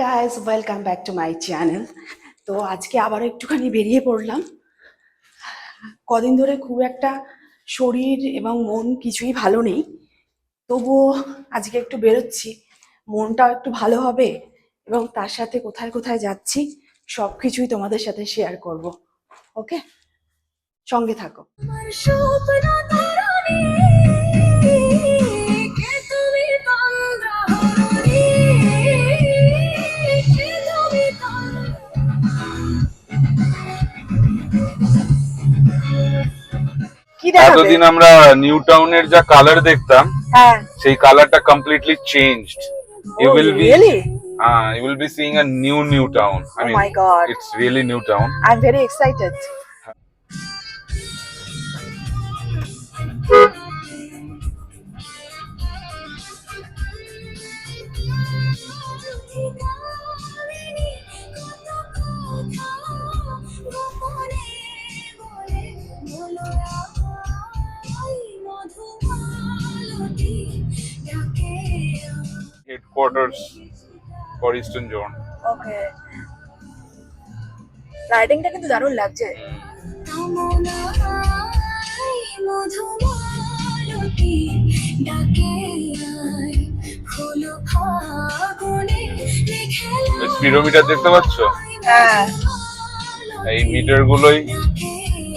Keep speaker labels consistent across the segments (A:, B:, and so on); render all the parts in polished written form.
A: Guys, welcome back to my channel. তো আজকে আবার একটুখানি বেরিয়ে পড়লাম। কদিন ধরে খুব একটা শরীর এবং মন কিছুই ভালো নেই, তবুও আজকে একটু বেরোচ্ছি, মনটাও একটু ভালো হবে এবং তার সাথে কোথায় কোথায় যাচ্ছি সব কিছুই তোমাদের সাথে শেয়ার করব। ওকে, সঙ্গে থাকো।
B: এতদিন আমরা নিউ টাউনের যা কালার দেখতাম, সেই কালারটা completely changed. You will be you will be seeing a new town. I mean,
A: my God,
B: it's really new town.
A: I'm very excited.
B: Headquarters for Eastern Zone.
A: ওকে, রাইডিংটা কিন্তু দারুণ লাগছে।
B: স্পিডোমিটার দেখতে পাচ্ছ?
A: হ্যাঁ,
B: এই মিটার গুলোই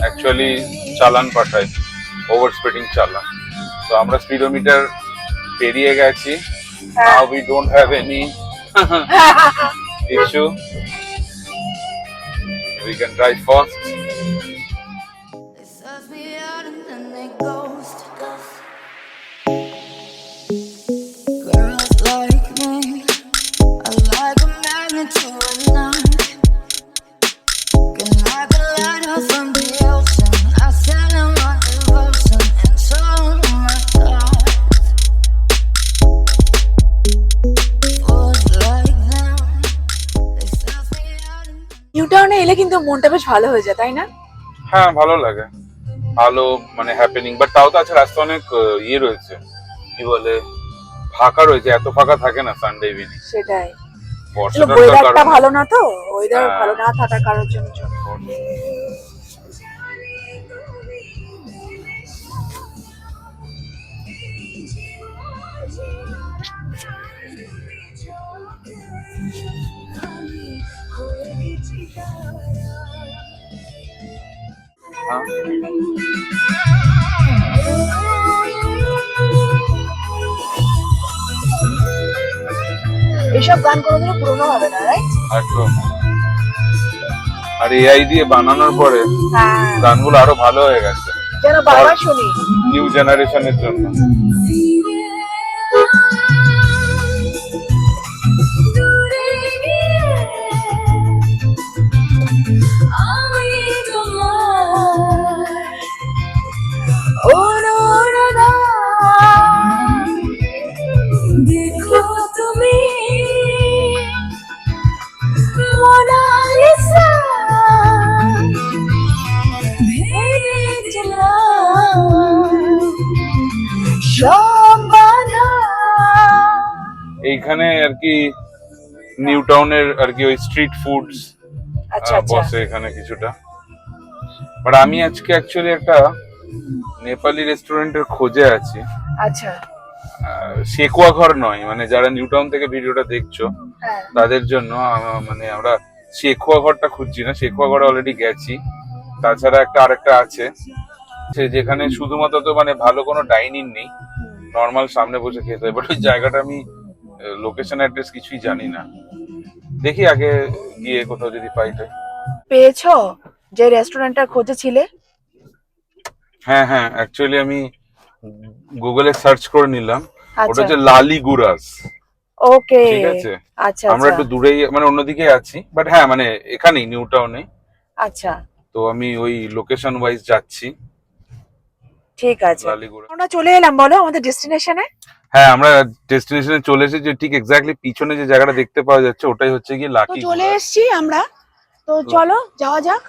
B: অ্যাকচুয়ালি চালান পাঠায়, ওভার স্পিডিং চালান। তো আমরা স্পিডোমিটার পেরিয়ে গেছি। Now we don't have any issue. We can drive fast.
A: New টাউনে এলে কিন্তু মনটা বেশ ভালো হয়ে যায়, তাই না?
B: হ্যাঁ, ভালো লাগে, ভালো মানে হ্যাপেনিং। বাট তাও তো আছে, রাস্তা অনেক ইয়ে রয়েছে, কি বলে, ফাঁকা রয়েছে। এত ফাঁকা থাকে না সানডে ইভিনিং।
A: সেটাই,
B: বর্ষাটা
A: ওয়েদারটা ভালো না, তো ওয়েদার ভালো না থাকার কারণের জন্য। এইসব গান কোনোদিনও পুরনো হবে না, রাইট?
B: একদম। আর এআই দিয়ে বানানোর পরে গানগুলো আরো ভালো হয়ে গেছে,
A: যেন বারবার শুনি
B: নিউ জেনারেশনের জন্য। এইখানে আর কি নিউ টাউনের আর কি ওই স্ট্রিট ফুডস বসে এখানে কিছুটা। বাট আমি আজকে অ্যাকচুয়ালি একটা নেপালি রেস্টুরেন্টের খোঁজে আছি।
A: আচ্ছা,
B: শেকুয়া ঘর নয়, মানে যারা নিউ টাউন থেকে ভিডিওটা দেখছো তাদের জন্য, মানে আমরা শেকুয়া ঘরটা খুঁজছি না, শেকুয়া ঘরে অলরেডি গেছি। তাছাড়া আরেকটা আছে যেখানে শুধুমাত্র তো মানে ভালো কোনো ডাইনিং নেই, নর্মাল সামনে বসে খেতে হয়। বাট ওই জায়গাটা আমি লোকেশন অ্যাড্রেস কিছুই জানি না, দেখি আগে গিয়ে কোথাও যদি পাইতে।
A: পেয়েছো যে রেস্টুরেন্টটা খুঁজেছিলে?
B: হ্যাঁ হ্যাঁ, অ্যাকচুয়ালি আমি গুগলে সার্চ করে নিলাম, ওটা হচ্ছে
A: আচ্ছা,
B: লালি গুরাস।
A: ওকে,
B: ঠিক আছে।
A: আচ্ছা,
B: আমরা একটু দূরেই, মানে অন্যদিকে আছি, বাট হ্যাঁ মানে এখানেই নিউ টাউনে।
A: আচ্ছা,
B: তো আমি ওই লোকেশন ওয়াইজ যাচ্ছি।
A: ঠিক আছে, আমরা চলে এলাম বলো আমাদের ডেস্টিনেশনে।
B: হ্যাঁ, আমরা ডেস্টিনেশনে চলে এসেছি। যে ঠিক এক্স্যাক্টলি পিছনে যে জায়গাটা দেখতে পাওয়া যাচ্ছে ওটাই হচ্ছে কি লাকি।
A: চলে এসেছি আমরা, তো চলো যাওয়া যাক।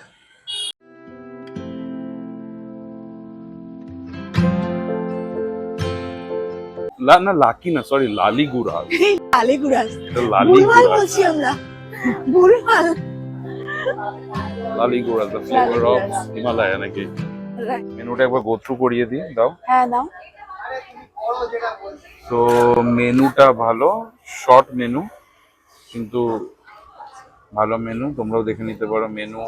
B: না লাকি না, সরি, লালি গুরাস।
A: আলিগুড়াস
B: এটা লালি
A: ভুলভাল
B: গুড়াস।
A: বলছি আমরা, ভুলভাল।
B: লালি গুড়াস, দ্য ফ্লেভার অফ হিমালয় নাকি? মেনুটা একবার গো থ্রু করিয়ে দিই, দাও।
A: হ্যাঁ দাও।
B: তো মেনুটা ভালো, শর্ট মেনু, কিন্তু ভালো মেনু, তোমরাও দেখে নিতে পারো মেনু।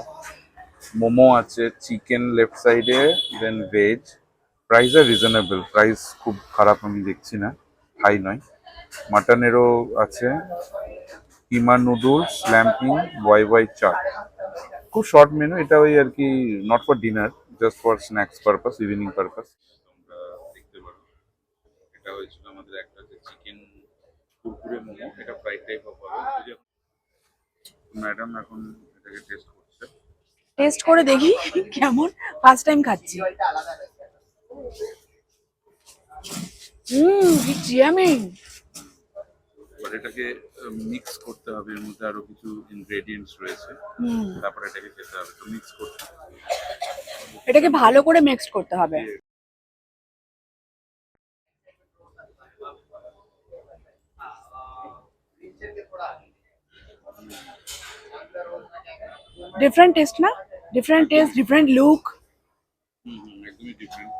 B: মোমো আছে, চিকেন লেফট সাইডে, দেন ভেজ। প্রাইস আর রিজনেবল, প্রাইস খুব খারাপ আমি দেখছি না, হাই নয়। মাটনেরও আছে, কিমা নুডলস, ল্যাম্পিং, ওয়াই ওয়াই চাট। খুব শর্ট মেনু এটা, ওই আর কি, not for dinner, just for snacks purpose, evening purpose. তোমরা দেখতে পারো এটা হয়েছিল আমাদের একটা যে চিকেন কুরকুরে মোমো, এটা ফ্রাইড টাইপ অফ হবে। ম্যাডাম এখন এটাকে টেস্ট করছে।
A: টেস্ট করে দেখি কেমন, ফার্স্ট টাইম খাচ্ছি। It's yummy.
B: এবার এটাকে মিক্স করতে হবে, এর মধ্যে আরো কিছু ইনগ্রেডিয়েন্টস রয়েছে, তারপরে এটাকে খেতে হবে। তো মিক্স করতে হবে,
A: এটাকে ভালো করে মিক্স করতে হবে। ডিফারেন্ট টেস্ট না, ডিফারেন্ট টেস্ট, ডিফারেন্ট লুক।
B: একদমই ডিফারেন্ট,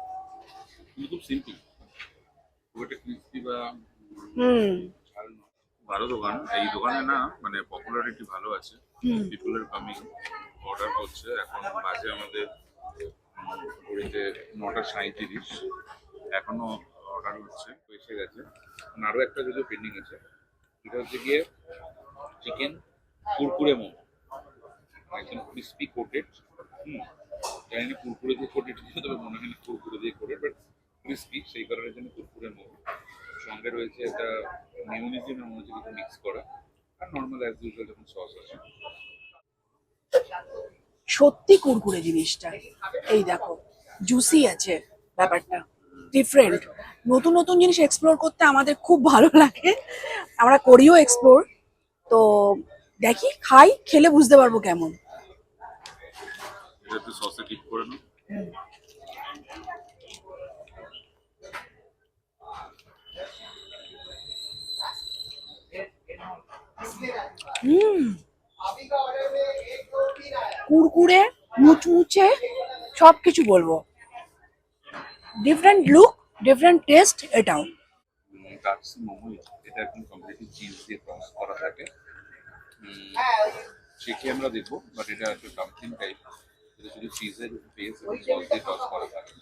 B: কিন্তু খুব সিম্পল। খুব একটা ক্রিস্পি বা ঝাল নয়। ভালো দোকান, এই দোকানে না মানে পপুলারিটি ভালো আছে, পিপল আর কামিং, অর্ডার করছে। এখন বাজে আমাদের ঘড়িতে 9:37, এখনো অর্ডার হচ্ছে, এসে গেছে। আরো একটা যদিও পেন্ডিং আছে, এটা হচ্ছে গিয়ে চিকেন কুরকুরে মোমো, একদম ক্রিস্পি কোটেড। জানি না কুরকুরে দিয়ে কোটেড, তবে মনে হয় না কুরকুরে দিয়ে কোটেড, বাট ক্রিস্পি, সেই কারণের জন্য কুরকুরে মোমো। সঙ্গে রয়েছে একটা মিউনিজের মনে হচ্ছে কিছু মিক্স করা, আর নর্মাল অ্যাজ ইউজুয়াল যখন সস আছে।
A: সত্যি কুরকুরে জিনিসটা, এই দেখো জুসি আছে ব্যাপারটা, ডিফারেন্ট। নতুন নতুন জিনিস এক্সপ্লোর করতে আমাদের খুব ভালো লাগে, আমরা করিও এক্সপ্লোর। তো দেখি, খাই, খেলে বুঝতে পারবো কেমন।
B: এটা একটু সসে ডিপ করে নাও।
A: কুরকুরে, মুচমুচে, সবকিছু বলবো। ডিফারেন্ট লুক, ডিফারেন্ট টেস্ট এটাও।
B: কাটসি মোমো, এটা একদম কমপ্লিটলি চিজ দিয়ে টস করা থাকে। শিখে আমরা দেখবো, বাট এটা একটা ডাম্পলিং টাইপ, এটা শুধু চিজের বেস এবং সস দিয়ে টস করা থাকে।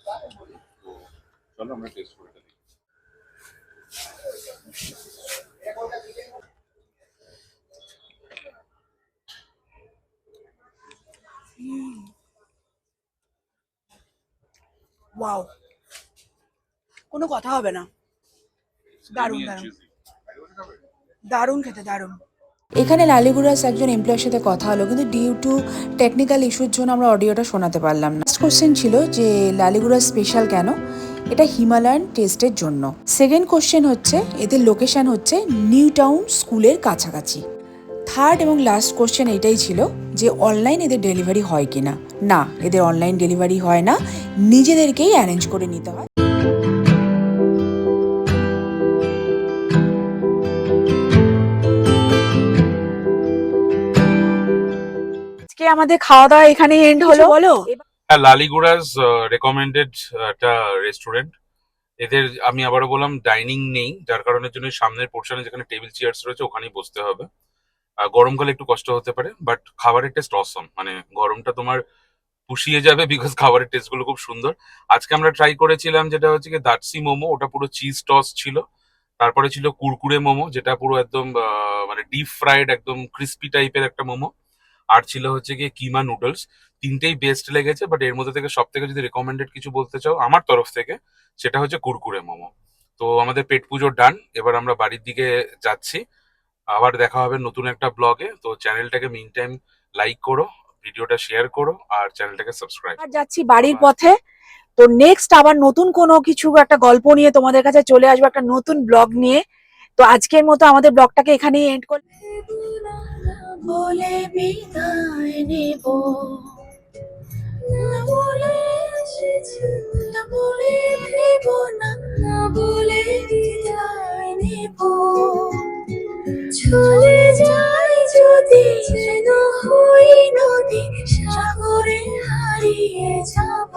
B: তো চলো আমরা টেস্ট করে দেখি।
A: ওয়াও, কোনো কথা হবে না, দারুণ দারুণ, দারুণ খেতে, দারুণ।
C: এখানে লালিগুড়াস একজন এমপ্লয়ের সাথে কথা হলো, কিন্তু ডিউ টু টেকনিক্যাল ইস্যুর জন্য আমরা অডিওটা শোনাতে পারলাম না। ফার্স্ট কোশ্চেন ছিল যে লালিগুড়াস স্পেশাল কেন, এটা হিমালয়ান টেস্টের জন্য। সেকেন্ড কোশ্চেন হচ্ছে এদের লোকেশন হচ্ছে নিউ টাউন স্কুলের কাছাকাছি। থার্ড এবং লাস্ট কোশ্চেন এটাই ছিল যে অনলাইন এদের ডেলিভারি হয় কিনা। না, এদের অনলাইন ডেলিভারি হয় না, নিজেদেরকেই অ্যারেঞ্জ করে নিতে হয়।
A: আজকে আমাদের খাওয়া দাওয়া এখানেই এন্ড হলো, বলো।
B: হ্যাঁ, লালিগুড়াস রেকমেন্ডেড একটা রেস্টুরেন্ট। এদের আমি আবারও বললাম ডাইনিং নেই, যার কারণের জন্য সামনের পোর্শনে যেখানে টেবিল চেয়ার্স রয়েছে ওখানেই বসতে হবে। গরমকালে একটু কষ্ট হতে পারে, বাট খাবারের টেস্ট অসম, মানে গরমটা তোমার পুষিয়ে যাবে, বিকজ খাবারের টেস্ট গুলো খুব সুন্দর। আজকে আমরা ট্রাই করেছিলাম যেটা হচ্ছে কি দাটসি মোমো, ওটা পুরো চিজ টস ছিল। তারপরে ছিল কুরকুরে মোমো, যেটা পুরো একদম মানে ডিপ ফ্রাইড, একদম ক্রিস্পি টাইপের একটা মোমো। আর ছিল হচ্ছে গিয়ে কিমা নুডলস। তিনটেই বেস্ট লেগেছে, বাট এর মধ্যে থেকে সব থেকে যদি রেকমেন্ডেড কিছু বলতে চাও আমার তরফ থেকে, সেটা হচ্ছে কুরকুরে মোমো। তো আমাদের পেট পুজো ডান, এবার আমরা বাড়ির দিকে যাচ্ছি। আবার দেখা হবে নতুন একটা ব্লগে। তো চ্যানেলটাকে মিন টাইম লাইক করো, ভিডিওটা শেয়ার করো, আর চ্যানেলটাকে সাবস্ক্রাইব।
A: আর যাচ্ছি বাড়ির পথে। তো নেক্সট আবার নতুন কোনো কিছু একটা গল্প নিয়ে তোমাদের কাছে চলে আসবো, একটা নতুন ব্লগ নিয়ে। তো আজকের মতো আমাদের ব্লগটাকে এখানেই এন্ড করি। বলে বিদায় নেব, না বলে এসেছি, না বলে নেব না, না বলে বিদায় নেব।
D: সাগরে হারিয়ে যাব